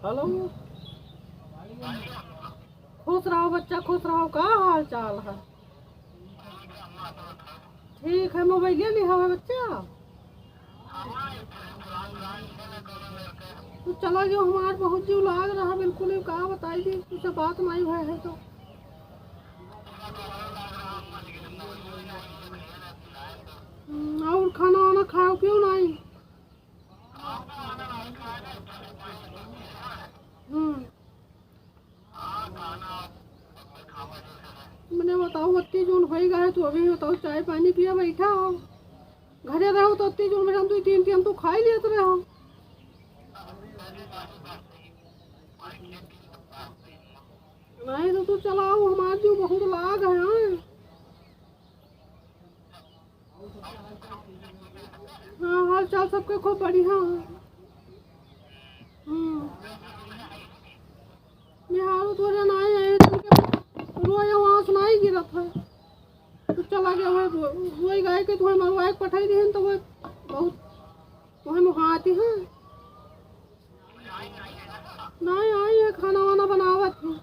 Hello. खुश रहो बच्चा, खुश रहो। का हाल चाल है? ठीक है। मोबाइल लिया है बच्चा? तो चला गया हमार बहुत जीव लाग रहा बिल्कुल ही। कहा बताई दी तुझसे बात नहीं भय है तो। और खाना वाना खाओ क्यों नहीं? हम्म। मैंने बताओ 31 जून हो गए तो अभी बताओ चाय पानी पिया बैठा हो। घरे रहो तो 31 जून में हम तो 3 तो खा ही लेते रहे हो। नहीं तो तू चलाओ, हमारे जो बहुत लाग है। हाँ हाल चाल सबके खूब बढ़िया है। निहारो तो जन आए हैं रोए वहाँ सुनाई गिरत है तो चला गया है। रोई गए कि तुम्हें मरवाए पठाई दी तो वह बहुत तुम्हें मुहाती है। नहीं आई है, खाना वाना बनावत है।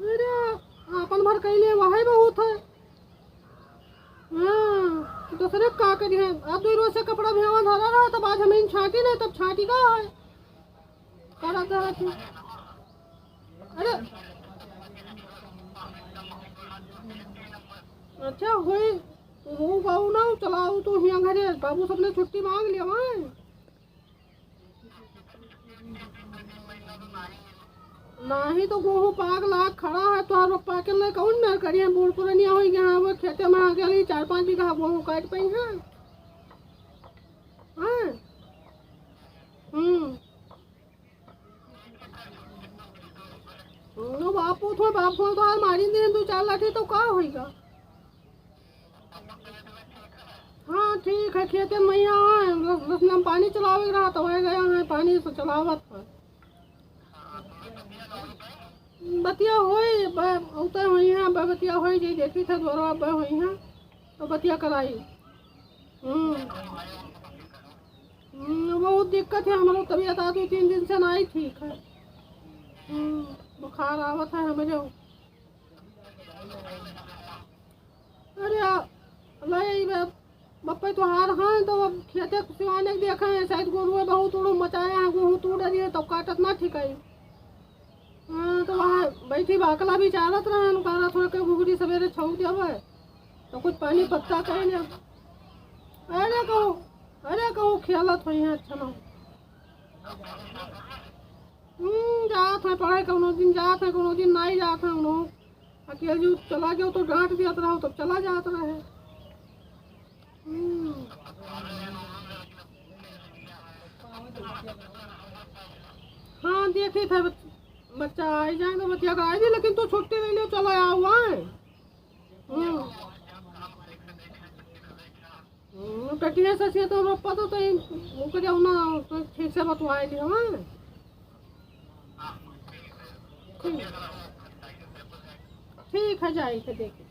अरे अपन भर कैले वही बहुत है। हाँ दूसरे का करी है। अब 2 रोज से कपड़ा भेवा धरा रहा तब आज हमें छाटी नहीं, तब छाटी का है करा था। अरे अच्छा होई वो बाबू ना चलाऊ तो यहाँ घरे बाबू सबने छुट्टी मांग लिया वहाँ। नहीं तो गेहूँ पाक लाख खड़ा है तो रोपा के लिए कौन न करिए। बूढ़ पुरानिया हो गया वो खेते में आ गया 4-5 बीघा गेहूँ काट पाई है। हाँ। हम्म। बापू थो बापू तो मारी दे 2-4 लाठी तो का होगा। हाँ ठीक है। खेते में मैया पानी चलावे रहा तो वह गया है पानी से चलावत है। बतिया होई उतर हुई हैं बतिया होई जी देखी थे द्वारा अब हुई हैं तो बतिया कराई। बहुत दिक्कत है हमारा। तबीयत आज 2-3 दिन से नहीं ठीक है। बुखार आवत है हमें जो। अरे बप्पे तो हार हैं तो अब खेते सिवाने देखे हैं शायद गोरुए बहुत उड़ू मचाए हैं गेहूँ तू डरिए तो काटत ना ठीक है। हाँ तो वहाँ बैठी बाकला भी चालत रहे कहा थोड़ा के घुघरी सवेरे छोड़ देव तो कुछ पानी पत्ता कहीं नहीं। अरे कहो खेलत हुई है अच्छा ना। जात है पढ़ाई कोनो दिन जात है कोनो दिन नहीं जात है उन्हों। अकेले जो चला गया तो डांट दिया रहो तब चला जात रहे। हाँ देखे थे बच्चा आई जाए तो बच्चा का आई लेकिन तो छुट्टी ले लो चला आ हुआ है। कटिया से तो रोपा तो ना तो ठीक से बतवाए लियो। हाँ ठीक है जाए थे देखे।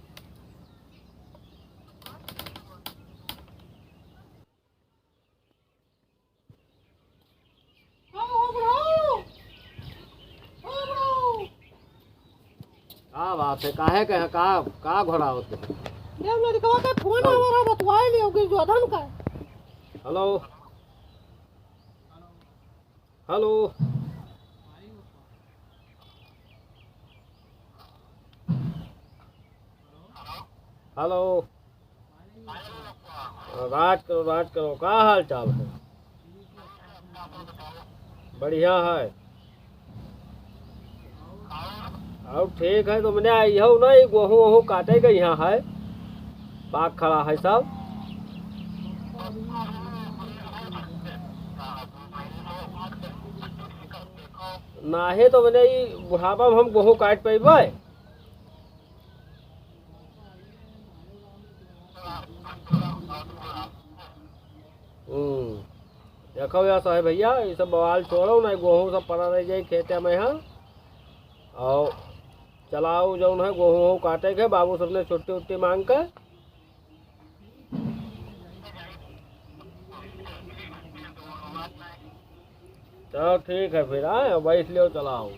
क्या बात है? काहे कहे का घोड़ा होते हैं? देव लड़का का फोन हमारा बतवाए लियो कि जो धन का। Hello hello hello. राज करो का हाल चाल है? बढ़िया है। अब ठीक है तो मैंने आई हो नहीं गेहूँ वहूँ काटे के यहाँ है पाक खड़ा है सब। नाहे तो मैंने बुढ़ापा में हम गेहूँ काट पेबे। देखो यार साहेब भैया ये सब बवाल छोड़ो ना, गेहूँ सब पड़ा रह जाए खेते में यहाँ और चलाओ जो है गेहूँ काटे के बाबू सबने छुट्टी उट्टी मांग कर। चलो ठीक है फिर, आए बैठ लियो, चलाओ।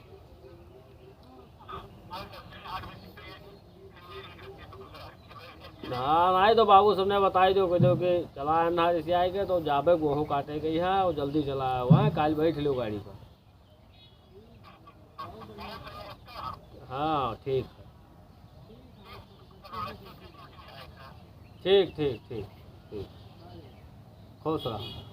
हाँ नहीं तो बाबू सबने बताई दो कि चला ना जैसे आएगा तो जाबे गेहूँ काटे गई है और जल्दी चलाया हुआ है, कल बैठ लियो गाड़ी पर। हाँ ठीक है, ठीक ठीक ठीक ठीक, खुश रहो।